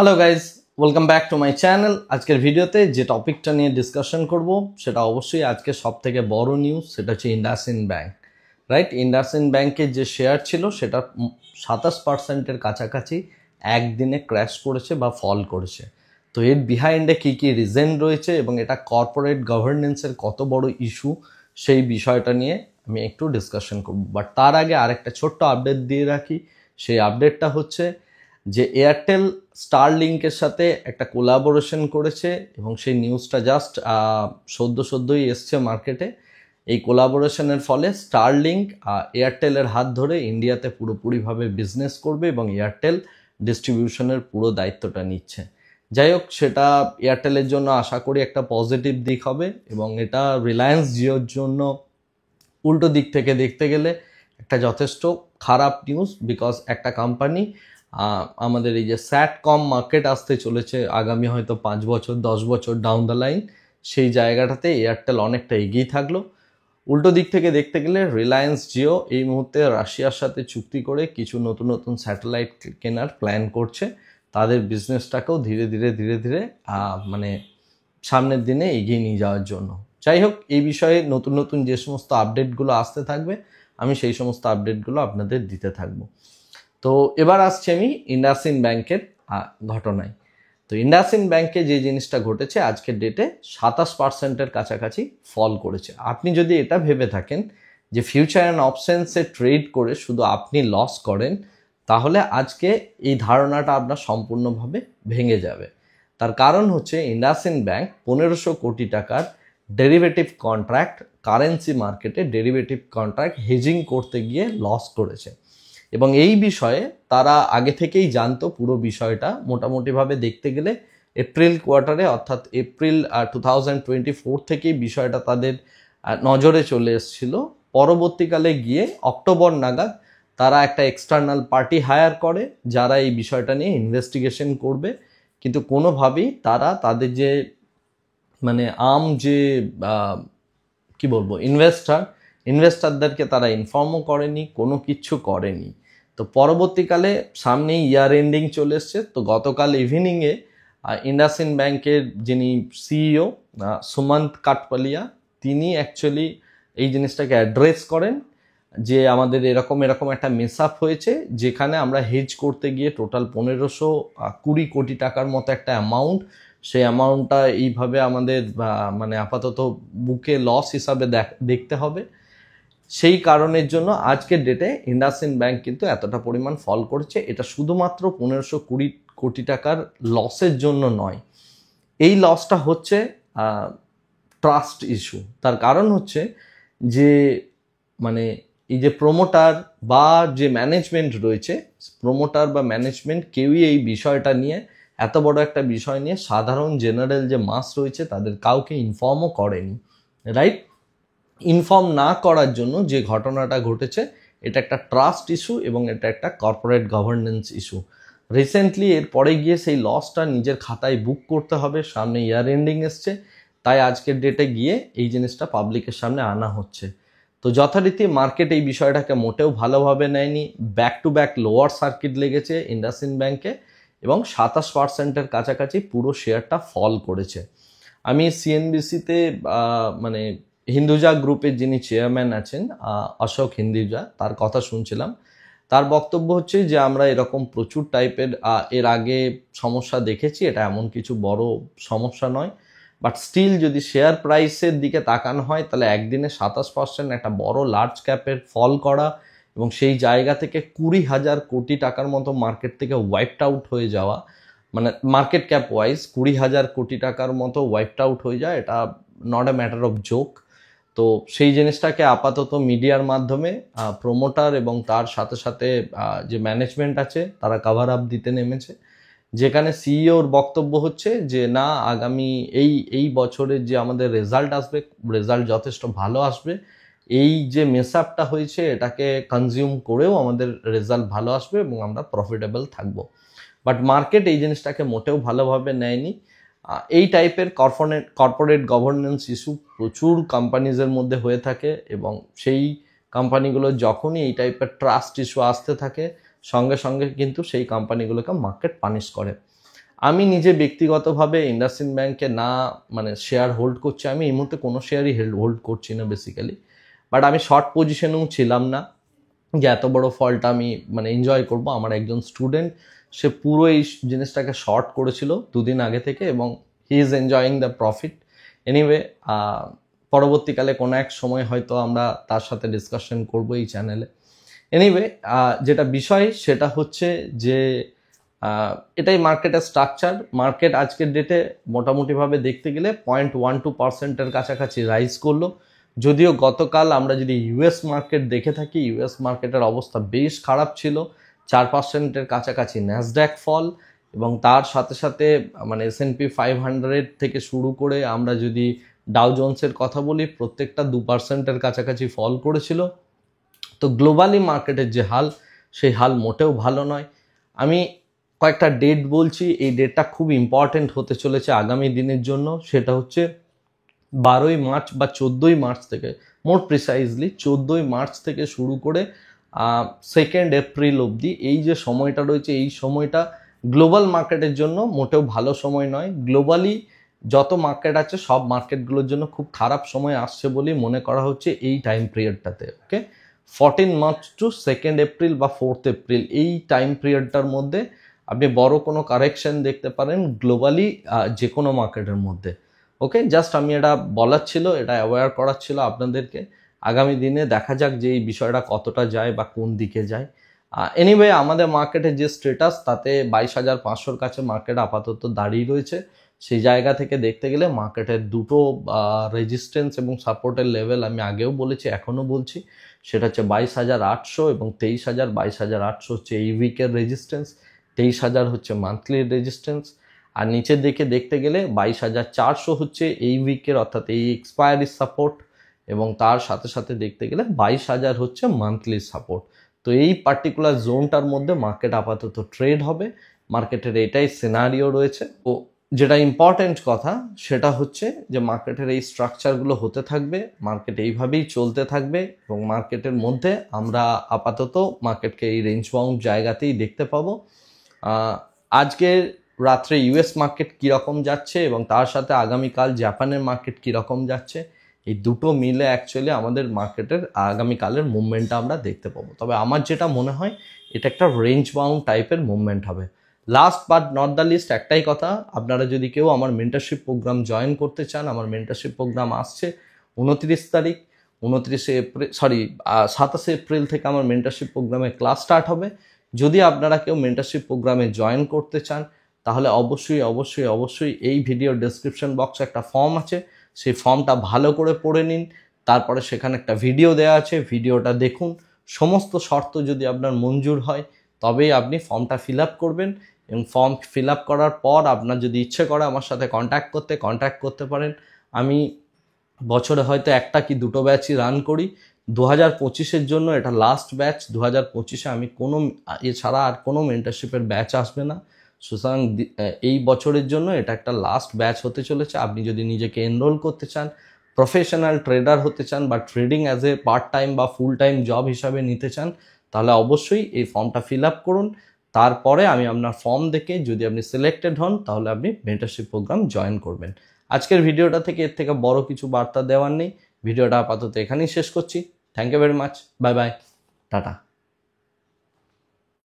Hello guys, welcome back to my channel. আজকের ভিডিওতে যে টপিকটা নিয়ে ডিসকাশন করব সেটা অবশ্যই আজকে সব থেকে বড় নিউজ, সেটা হচ্ছে ইন্ডাসইন্ড ব্যাংক। রাইট, ইন্ডাসইন্ড ব্যাংকের যে শেয়ার ছিল সেটা 27%-এর কাছাকাছি একদিনে ক্র্যাশ করেছে বা ফল করেছে। তো এর বিহাইন্ডে কী কী রিজন রয়েছে এবং এটা কর্পোরেট গভর্নেন্সের কত বড় ইস্যু, সেই বিষয়টা নিয়ে আমি একটু ডিসকাশন করব। বাট তার আগে আরেকটা ছোট্ট আপডেট দিয়ে রাখি। সেই আপডেটটা হচ্ছে যে এয়ারটেল স্টারলিংকের সাথে একটা কোলাবোরেশন করেছে এবং সেই নিউজটা জাস্ট সদ্যই এসছে মার্কেটে। এই কোলাবোরেশনের ফলে স্টারলিংক এয়ারটেলের হাত ধরে ইন্ডিয়াতে পুরোপুরিভাবে বিজনেস করবে এবং এয়ারটেল ডিস্ট্রিবিউশনের পুরো দায়িত্বটা নিচ্ছে। যাই হোক, সেটা এয়ারটেলের জন্য আশা করি একটা পজিটিভ দিক হবে এবং এটা রিলায়েন্স জিওর জন্য উল্টো দিক থেকে দেখতে গেলে একটা যথেষ্ট খারাপ নিউজ। বিকজ একটা কোম্পানি, আমাদের এই যে স্যাটকম মার্কেট আসতে চলেছে আগামী হয়তো 5 বছর 10 বছর ডাউন দ্য লাইন, সেই জায়গাটাতে এয়ারটেল অনেকটা এগিয়ে থাকলো। উল্টো দিক থেকে দেখতে গেলে রিলায়েন্স জিও এই মুহূর্তে রাশিয়ার সাথে চুক্তি করে কিছু নতুন নতুন স্যাটেলাইট কেনার প্ল্যান করছে, তাদের বিজনেসটাকেও ধীরে ধীরে মানে সামনের দিনে এগিয়ে নিয়ে যাওয়ার জন্য। যাই হোক, এই বিষয়ে নতুন নতুন যে সমস্ত আপডেটগুলো আসতে থাকবে আমি সেই সমস্ত আপডেটগুলো আপনাদের দিতে থাকবো। তো এবার আসছি আমি ইন্ডাসইন্ড ব্যাংকের ঘটনায়। তো ইন্ডাসইন্ড ব্যাংকে যে জিনিসটা ঘটেছে আজকের ডেটে 27%-এর কাছাকাছি ফল করেছে। আপনি যদি এটা ভেবে থাকেন যে ফিউচার অ্যান্ড অপশনসে ট্রেড করে শুধু আপনি লস করেন, তাহলে আজকে এই ধারণাটা আপনার সম্পূর্ণভাবে ভেঙে যাবে। তার কারণ হচ্ছে ইন্ডাসইন্ড ব্যাংক 1500 কোটি টাকার ডেরিভেটিভ কন্ট্রাক্ট কারেন্সি মার্কেটে ডেরিভেটিভ কন্ট্রাক্ট হেজিং করতে গিয়ে লস করেছে এবং এই বিষয়ে তারা আগে থেকেই জানতো। পুরো বিষয়টা মোটামুটিভাবে দেখতে গেলে এপ্রিল কোয়ার্টারে, অর্থাৎ এপ্রিল 2024 থেকেই বিষয়টা তাদের নজরে চলে এসেছিল। পরবর্তীকালে গিয়ে অক্টোবর নাগাদ তারা একটা এক্সটার্নাল পার্টি হায়ার করে যারা এই বিষয়টা নিয়ে ইনভেস্টিগেশন করবে, কিন্তু কোনোভাবেই তারা তাদের যে মানে যে কি বলবো ইনভেস্টারদেরকে তারা ইনফর্মও করেনি, কোনো কিছু করেনি। তো পরবর্তীকালে সামনেই ইয়ার এন্ডিং চলে এসছে। তো গতকাল ইভিনিংয়ে ইন্ডাসইন্ড ব্যাংকের যিনি সিইও সুমন্ত কাঠপালিয়া, তিনি অ্যাকচুয়ালি এই জিনিসটাকে অ্যাড্রেস করেন যে আমাদের এরকম একটা মেস আপ হয়েছে, যেখানে আমরা হেজ করতে গিয়ে টোটাল 1520 কোটি টাকার মতো একটা অ্যামাউন্ট, সেই অ্যামাউন্টটা এইভাবে আমাদের মানে আপাতত বুকে লস হিসাবে দেখতে হবে। সেই কারণের জন্য আজকের ডেটে ইন্ডাসইন্ড ব্যাংক কিন্তু এতটা পরিমাণ ফল করেছে। এটা শুধুমাত্র 1520 কোটি টাকার লসের জন্য নয়, এই লসটা হচ্ছে ট্রাস্ট ইস্যু। তার কারণ হচ্ছে যে মানে এই যে প্রোমোটার বা যে ম্যানেজমেন্ট রয়েছে, প্রোমোটার বা ম্যানেজমেন্ট কেউই এই বিষয়টা নিয়ে, এত বড় একটা বিষয় নিয়ে সাধারণ জেনারেল যে মাস রয়েছে তাদের কাউকে ইনফর্মও করেনি। রাইট, ইনফর্ম না করার জন্য যে ঘটনাটা ঘটেছে, এটা একটা ট্রাস্ট ইস্যু এবং এটা একটা কর্পোরেট গভর্নেন্স ইস্যু। রিসেন্টলি এরপরে গিয়ে সেই লসটা নিজের খাতায় বুক করতে হবে, সামনে ইয়ার এন্ডিং এসছে, তাই আজকের ডেটে গিয়ে এই জিনিসটা পাবলিকের সামনে আনা হচ্ছে। তো যথারীতি মার্কেট এই বিষয়টাকে মোটেও ভালোভাবে নেয়নি। Back to back lower circuit লেগেছে ইন্ডাসইন্ড ব্যাংকে এবং 27%-এর কাছাকাছি পুরো শেয়ারটা ফল করেছে। আমি সিএনবিসিতে মানে হিন্দুজা গ্রুপের যিনি চেয়ারম্যান আছেন অশোক হিন্দুজা, তার কথা শুনছিলাম। তার বক্তব্য হচ্ছে যে আমরা এরকম প্রচুর টাইপের এর আগে সমস্যা দেখেছি, এটা এমন কিছু বড় সমস্যা নয়। বাট স্টিল যদি শেয়ার প্রাইসের দিকে তাকানো হয় তাহলে একদিনে 27% একটা বড় লার্জ ক্যাপের ফল করা এবং সেই জায়গা থেকে 20,000 কোটি টাকার মতো মার্কেট থেকে ওয়াইপড আউট হয়ে যাওয়া, মানে মার্কেট ক্যাপ ওয়াইজ 20,000 কোটি টাকার মতো ওয়াইপড আউট হয়ে যায়, এটা not a matter of joke. তো সেই জিনিসটাকে আপাতত মিডিয়ার মাধ্যমে প্রোমোটার এবং তার সাথে সাথে যে ম্যানেজমেন্ট আছে তারা কভার আপ দিতে নেমেছে, যেখানে সিইওর বক্তব্য হচ্ছে যে না, আগামী এই বছরের যে আমাদের রেজাল্ট আসবে, রেজাল্ট যথেষ্ট ভালো আসবে। এই যে মেসআপটা হয়েছে এটাকে কনজিউম করেও আমাদের রেজাল্ট ভালো আসবে এবং আমরা প্রফিটেবল থাকবো। বাট মার্কেট এই জিনিসটাকে মোটেও ভালোভাবে নেয়নি। এই টাইপের কর্পোরেট গভর্নেন্স ইস্যু প্রচুর কোম্পানিজের মধ্যে হয়ে থাকে এবং সেই কোম্পানিগুলো যখনই এই টাইপের ট্রাস্ট ইস্যু আসতে থাকে সঙ্গে সঙ্গে কিন্তু সেই কোম্পানিগুলোকে মার্কেট পানিশ করে। আমি নিজে ব্যক্তিগতভাবে ইন্ডাসইন্ড ব্যাংকে না মানে শেয়ার হোল্ড করছি, আমি এই মুহূর্তে কোনো শেয়ারই হোল্ড করছি না বেসিক্যালি। বাট আমি শর্ট পজিশনেও ছিলাম না যে এত বড় ফলটা আমি মানে এনজয় করব। আমার একজন স্টুডেন্ট, সে পুরো এই জিনিসটাকে শর্ট করেছিল দুদিন আগে থেকে, এবং he is enjoying the profit. Anyway, পরবর্তীকালে কোনো এক সময় হয়তো আমরা তার সাথে ডিসকাশন করব এই চ্যানেলে। এনিওয়ে, যেটা বিষয় সেটা হচ্ছে যে এটাই মার্কেটের স্ট্রাকচার। মার্কেট আজকের ডেটে মোটামুটিভাবে দেখতে গেলে 0.12% কাছাকাছি রাইজ করলো। যদিও গতকাল আমরা যদি ইউএস মার্কেট দেখে থাকি, ইউএস মার্কেটের অবস্থা বেশ খারাপ ছিল, 4% কাছাকাছি ন্যাসড্যাক ফল, এবং তার সাথে সাথে মানে S&P 500 থেকে শুরু করে আমরা যদি ডাউ জোন্সের কথা বলি, প্রত্যেকটা 2% কাছাকাছি ফল করেছিল। তো গ্লোবালি মার্কেটের যে হাল, সেই হাল মোটেও ভালো নয়। আমি কয়েকটা ডেট বলছি, এই ডেটটা খুব ইম্পর্টেন্ট হতে চলেছে আগামী দিনের জন্য। সেটা হচ্ছে 12ই মার্চ বা 14ই মার্চ থেকে, মোর প্রিসাইজলি 14ই মার্চ থেকে শুরু করে 2 এপ্রিল অবধি এই যে সময়টা রয়েছে, এই সময়টা গ্লোবাল মার্কেটের জন্য মোটেও ভালো সময় নয়। গ্লোবালি যত মার্কেট আছে সব মার্কেটগুলোর জন্য খুব খারাপ সময় আসছে বলেই মনে করা হচ্ছে এই টাইম পিরিয়ডটাতে। ওকে, 14 মার্চ টু 2 এপ্রিল বা 4 এপ্রিল, এই টাইম পিরিয়ডটার মধ্যে আপনি বড় কোনো কারেকশন দেখতে পারেন গ্লোবালি যে কোনো মার্কেটের মধ্যে। ওকে, জাস্ট আমি এটা বলার ছিল, এটা অ্যাওয়্যার করার ছিল আপনাদেরকে। আগামী দিনে দেখা যাক যে এই বিষয়টা কতটা যায় বা কোন দিকে যায়। এনিওয়ে, আমাদের মার্কেটের যে স্ট্যাটাস, তাতে 22,500-র কাছে মার্কেট আপাতত দাঁড়িয়ে রয়েছে। সেই জায়গা থেকে দেখতে গেলে মার্কেটের দুটো রেজিস্ট্যান্স এবং সাপোর্টের লেভেল আমি আগেও বলেছি, এখনও বলছি, সেটা হচ্ছে 22,800 এবং 23,000। 22,800 হচ্ছে এই উইকের রেজিস্ট্যান্স, 23,000 হচ্ছে মান্থলি রেজিস্ট্যান্স। আর নিচের দিকে দেখতে গেলে 22,400 হচ্ছে এই উইকের অর্থাৎ এই এক্সপায়ারি সাপোর্ট, এবং তার সাথে সাথে দেখতে গেলে 22,000 হচ্ছে মান্থলি সাপোর্ট। তো এই পার্টিকুলার জোনটার মধ্যে মার্কেট আপাতত ট্রেড হবে। মার্কেটের এটাই সিনারিও রয়েছে। ও যেটা ইম্পর্টেন্ট কথা সেটা হচ্ছে যে মার্কেটের এই স্ট্রাকচারগুলো হতে থাকবে, মার্কেট এইভাবেই চলতে থাকবে, এবং মার্কেটের মধ্যে আমরা আপাতত মার্কেটকে এই রেঞ্জ বাউন্ড জায়গাতেই দেখতে পাবো। আজকে রাত্রে ইউএস মার্কেট কীরকম যাচ্ছে এবং তার সাথে আগামীকাল জাপানের মার্কেট কীরকম যাচ্ছে, এই দুটো মিলে অ্যাকচুয়ালি আমাদের মার্কেটের আগামীকালের মুভমেন্টটা আমরা দেখতে পাবো। তবে আমার যেটা মনে হয় এটা একটা রেঞ্জ বাউন্ড টাইপের মুভমেন্ট হবে। Last but not the least একটাই কথা, আপনারা যদি কেউ আমার মেন্টরশিপ প্রোগ্রাম জয়েন করতে চান, আমার মেন্টরশিপ প্রোগ্রাম আসছে 29 তারিখ, 27 এপ্রিল থেকে আমার মেন্টরশিপ প্রোগ্রামে ক্লাস স্টার্ট হবে। যদি আপনারা কেউ মেন্টরশিপ প্রোগ্রামে জয়েন করতে চান, তাহলে অবশ্যই অবশ্যই অবশ্যই এই ভিডিও ডেসক্রিপশন বক্সে একটা ফর্ম আছে, সেই ফর্মটা ভালো করে পড়ে নিন। তারপরে সেখানে একটা ভিডিও দেওয়া আছে, ভিডিওটা দেখুন। সমস্ত শর্ত যদি আপনার মঞ্জুর হয় তবেই আপনি ফর্মটা ফিল আপ করবেন, এবং ফর্ম ফিল আপ করার পর আপনার যদি ইচ্ছে করে আমার সাথে কন্ট্যাক্ট করতে পারেন। আমি বছরে হয়তো একটা কি দুটো ব্যাচই রান করি। 2025-এর জন্য এটা লাস্ট ব্যাচ। 2025-এ আমি কোনো এছাড়া আর কোনো মেন্টরশিপের ব্যাচ আসবে না। সুতরাং এই বছরের জন্য এটা একটা লাস্ট ব্যাচ হতে চলেছে। আপনি যদি নিজেকে এনরোল করতে চান, প্রফেশনাল ট্রেডার হতে চান, বা trading as a part time বা ফুল টাইম জব হিসাবে নিতে চান, তাহলে অবশ্যই এই ফর্মটা ফিল আপ করুন। তারপরে আমি আপনার ফর্ম দেখে যদি আপনি সিলেক্টেড হন, তাহলে আপনি মেন্টরশিপ প্রোগ্রাম জয়েন করবেন। আজকের ভিডিওটা থেকে এর থেকে বড় কিছু বার্তা দেওয়ার নেই। ভিডিওটা আপাতত এখানেই শেষ করছি। Thank you very much. Bye bye, tata.